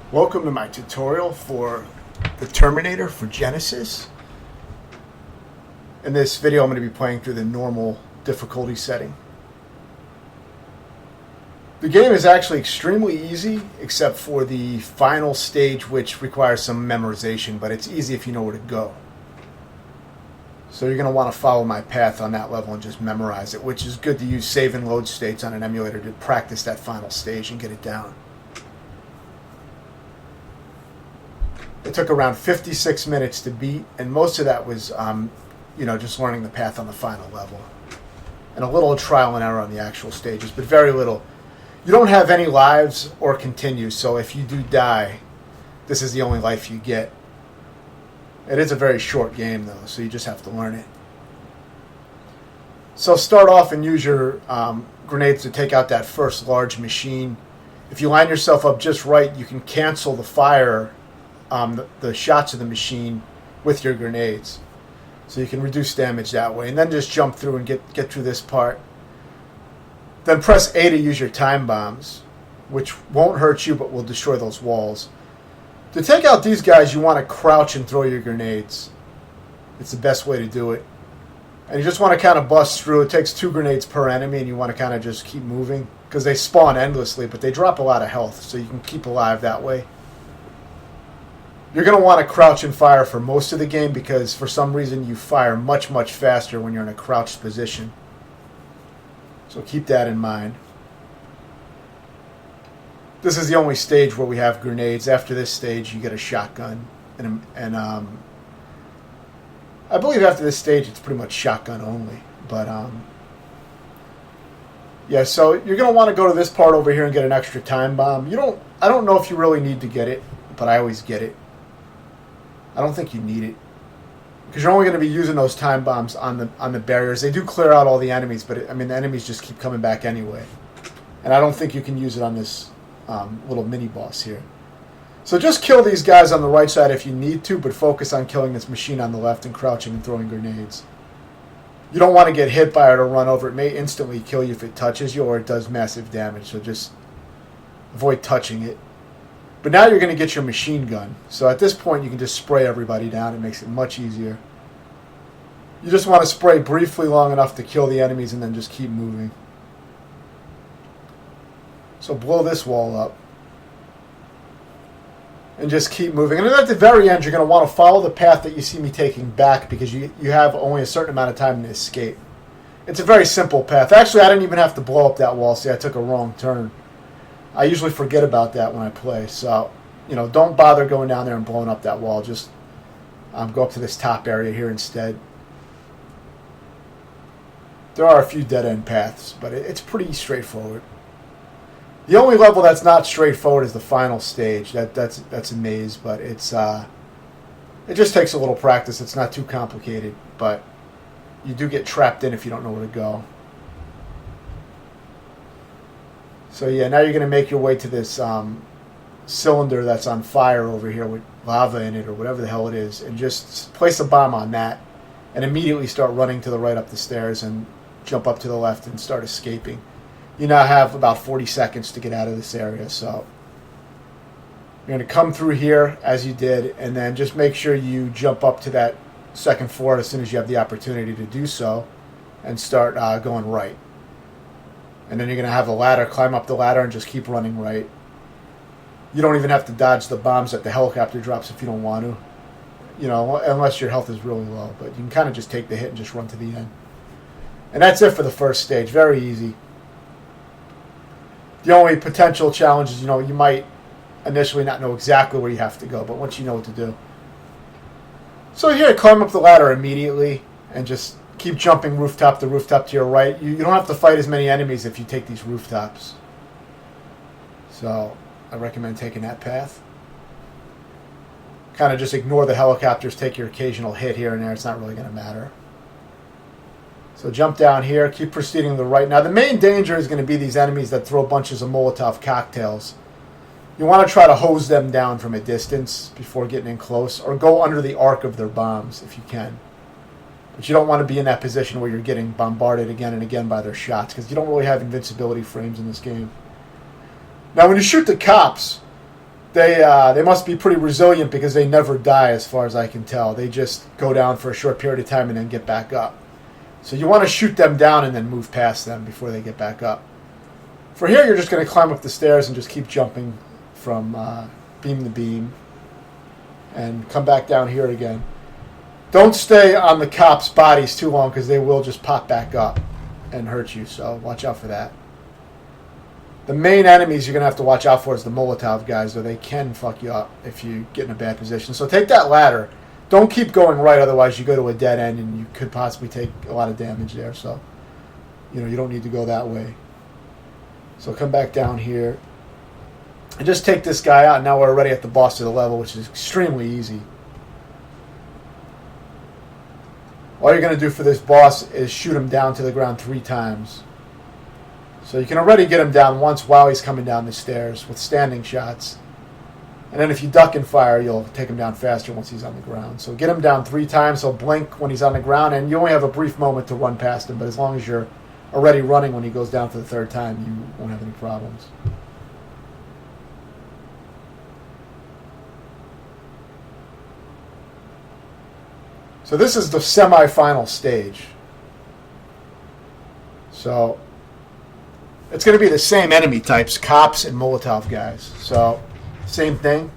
Welcome to my tutorial for the Terminator for Genesis. In this video I'm going to be playing through the normal difficulty setting. The game is actually extremely easy except for the final stage, which requires some memorization, but it's easy if you know where to go. So you're going to want to follow my path on that level and just memorize it, which is good to use save and load states on an emulator to practice that final stage and get it down. It took around 56 minutes to beat, and most of that was, just learning the path on the final level. And a little trial and error on the actual stages, but very little. You don't have any lives or continue, so if you do die, this is the only life you get. It is a very short game, though, so you just have to learn it. So start off and use your grenades to take out that first large machine. If you line yourself up just right, you can cancel the fire, the shots of the machine with your grenades. So you can reduce damage that way. And then just jump through and get through this part. Then press A to use your time bombs, which won't hurt you but will destroy those walls. To take out these guys, you want to crouch and throw your grenades. It's the best way to do it. And you just want to kind of bust through. It takes 2 grenades per enemy, and you want to kind of just keep moving, because they spawn endlessly, but they drop a lot of health, so you can keep alive that way. You're going to want to crouch and fire for most of the game, because for some reason you fire much, much faster when you're in a crouched position. So keep that in mind. This is the only stage where we have grenades. After this stage, you get a shotgun. And I believe after this stage, it's pretty much shotgun only. But, yeah, so you're going to want to go to this part over here and get an extra time bomb. I don't know if you really need to get it, but I always get it. I don't think you need it, because you're only going to be using those time bombs on the barriers. They do clear out all the enemies, but the enemies just keep coming back anyway. And I don't think you can use it on this little mini boss here. So just kill these guys on the right side if you need to, but focus on killing this machine on the left and crouching and throwing grenades. You don't want to get hit by it or run over. It may instantly kill you if it touches you, or it does massive damage. So just avoid touching it. But now you're going to get your machine gun. So at this point, you can just spray everybody down. It makes it much easier. You just want to spray briefly long enough to kill the enemies and then just keep moving. So blow this wall up. And just keep moving. And then at the very end, you're going to want to follow the path that you see me taking back, because you have only a certain amount of time to escape. It's a very simple path. Actually, I didn't even have to blow up that wall. See, I took a wrong turn. I usually forget about that when I play, so don't bother going down there and blowing up that wall. Just go up to this top area here instead. There are a few dead-end paths, but it's pretty straightforward. The only level that's not straightforward is the final stage. That's a maze, but it just takes a little practice. It's not too complicated, but you do get trapped in if you don't know where to go. So yeah, now you're going to make your way to this cylinder that's on fire over here with lava in it or whatever the hell it is, and just place a bomb on that and immediately start running to the right up the stairs and jump up to the left and start escaping. You now have about 40 seconds to get out of this area, so you're going to come through here as you did, and then just make sure you jump up to that second floor as soon as you have the opportunity to do so and start going right. And then you're going to have a ladder, climb up the ladder, and just keep running right. You don't even have to dodge the bombs that the helicopter drops if you don't want to. Unless your health is really low. But you can kind of just take the hit and just run to the end. And that's it for the first stage. Very easy. The only potential challenge is, you might initially not know exactly where you have to go, but once you know what to do. So here, climb up the ladder immediately, and just keep jumping rooftop to rooftop to your right. You don't have to fight as many enemies if you take these rooftops. So I recommend taking that path. Kind of just ignore the helicopters, take your occasional hit here and there. It's not really going to matter. So jump down here, keep proceeding to the right. Now the main danger is going to be these enemies that throw bunches of Molotov cocktails. You want to try to hose them down from a distance before getting in close, or go under the arc of their bombs if you can. But you don't want to be in that position where you're getting bombarded again and again by their shots, because you don't really have invincibility frames in this game. Now, when you shoot the cops, They must be pretty resilient because they never die, as far as I can tell. They just go down for a short period of time and then get back up. So you want to shoot them down and then move past them before they get back up. For here, you're just going to climb up the stairs and just keep jumping from beam to beam and come back down here again. Don't stay on the cops' bodies too long because they will just pop back up and hurt you, so watch out for that. The main enemies you're going to have to watch out for is the Molotov guys, though they can fuck you up if you get in a bad position. So take that ladder. Don't keep going right, otherwise you go to a dead end and you could possibly take a lot of damage there. So, you don't need to go that way. So come back down here. And just take this guy out. Now we're already at the boss of the level, which is extremely easy. All you're going to do for this boss is shoot him down to the ground 3 times. So you can already get him down once while he's coming down the stairs with standing shots. And then if you duck and fire, you'll take him down faster once he's on the ground. So get him down 3 times. He'll blink when he's on the ground, and you only have a brief moment to run past him. But as long as you're already running when he goes down for the 3rd time, you won't have any problems. So this is the semi-final stage. So it's going to be the same enemy types, cops and Molotov guys. So same thing.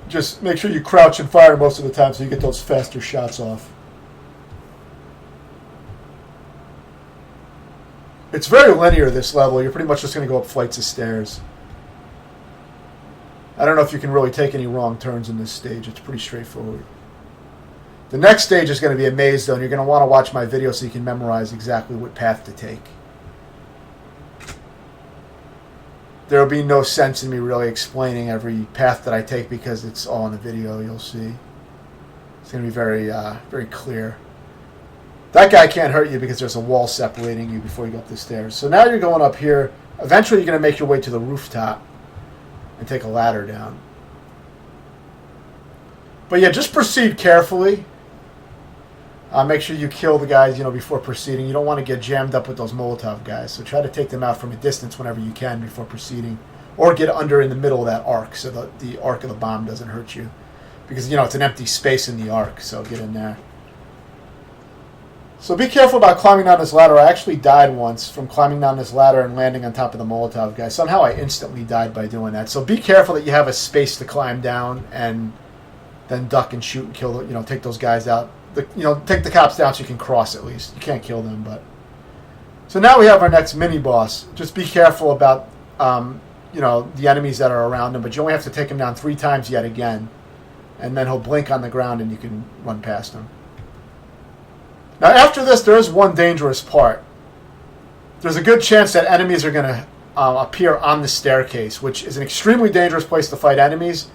Just make sure you crouch and fire most of the time so you get those faster shots off. It's very linear, this level. You're pretty much just going to go up flights of stairs. I don't know if you can really take any wrong turns in this stage. It's pretty straightforward. The next stage is going to be a maze, though, and you're going to want to watch my video so you can memorize exactly what path to take. There will be no sense in me really explaining every path that I take because it's all in the video, you'll see. It's going to be very, very clear. That guy can't hurt you because there's a wall separating you before you go up the stairs. So now you're going up here. Eventually you're going to make your way to the rooftop and take a ladder down. But yeah, just proceed carefully. Make sure you kill the guys, before proceeding. You don't want to get jammed up with those Molotov guys. So try to take them out from a distance whenever you can before proceeding. Or get under in the middle of that arc so that the arc of the bomb doesn't hurt you. Because, it's an empty space in the arc, so get in there. So be careful about climbing down this ladder. I actually died once from climbing down this ladder and landing on top of the Molotov guy. Somehow I instantly died by doing that. So be careful that you have a space to climb down and then duck and shoot and kill, take those guys out. Take the cops down so you can cross at least. You can't kill them, but... So now we have our next mini-boss. Just be careful about, the enemies that are around him, but you only have to take him down 3 times yet again. And then he'll blink on the ground and you can run past him. Now after this, there is one dangerous part. There's a good chance that enemies are going to appear on the staircase, which is an extremely dangerous place to fight enemies.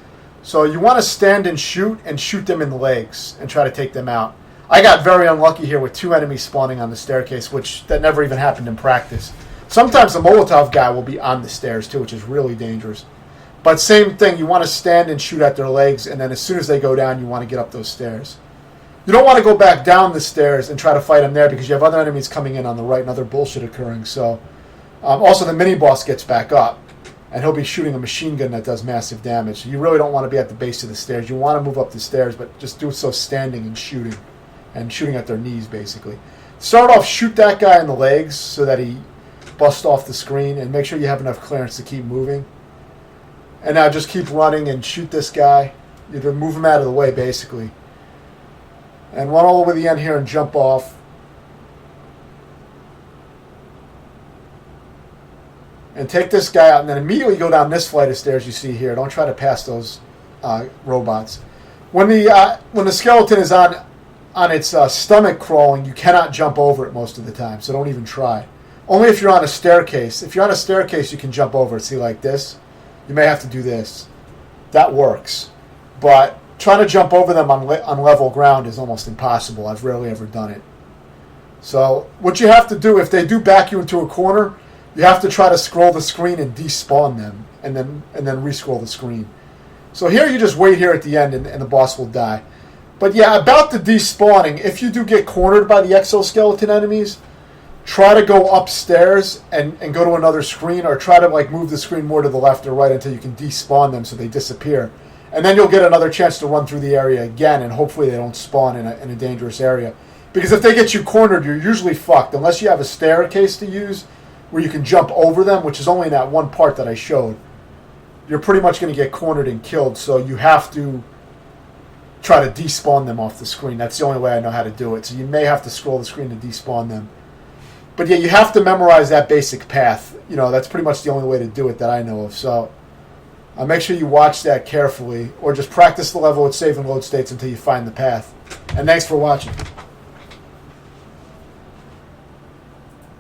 So you want to stand and shoot them in the legs and try to take them out. I got very unlucky here with 2 enemies spawning on the staircase, that never even happened in practice. Sometimes the Molotov guy will be on the stairs too, which is really dangerous. But same thing, you want to stand and shoot at their legs, and then as soon as they go down, you want to get up those stairs. You don't want to go back down the stairs and try to fight them there because you have other enemies coming in on the right and other bullshit occurring. So, also the mini-boss gets back up. And he'll be shooting a machine gun that does massive damage. So you really don't want to be at the base of the stairs. You want to move up the stairs, but just do so standing and shooting. And shooting at their knees, basically. Start off, shoot that guy in the legs so that he busts off the screen. And make sure you have enough clearance to keep moving. And now just keep running and shoot this guy. You can move him out of the way, basically. And run all the way to the end here and jump off. And take this guy out, and then immediately go down this flight of stairs you see here. Don't try to pass those robots. When the skeleton is on its stomach crawling, you cannot jump over it most of the time, so don't even try. Only if you're on a staircase. If you're on a staircase, you can jump over it. See, like this? You may have to do this. That works. But trying to jump over them on level ground is almost impossible. I've rarely ever done it. So what you have to do, if they do back you into a corner, you have to try to scroll the screen and despawn them, and then re-scroll the screen. So here you just wait here at the end, and the boss will die. But yeah, about the despawning, if you do get cornered by the exoskeleton enemies, try to go upstairs and go to another screen, or try to like move the screen more to the left or right until you can despawn them so they disappear. And then you'll get another chance to run through the area again, and hopefully they don't spawn in a dangerous area. Because if they get you cornered, you're usually fucked, unless you have a staircase to use where you can jump over them, which is only in that one part that I showed. You're pretty much going to get cornered and killed, so you have to try to despawn them off the screen. That's the only way I know how to do it. So you may have to scroll the screen to despawn them. But yeah, you have to memorize that basic path. You know, that's pretty much the only way to do it that I know of. So make sure you watch that carefully, or just practice the level with save and load states until you find the path. And thanks for watching.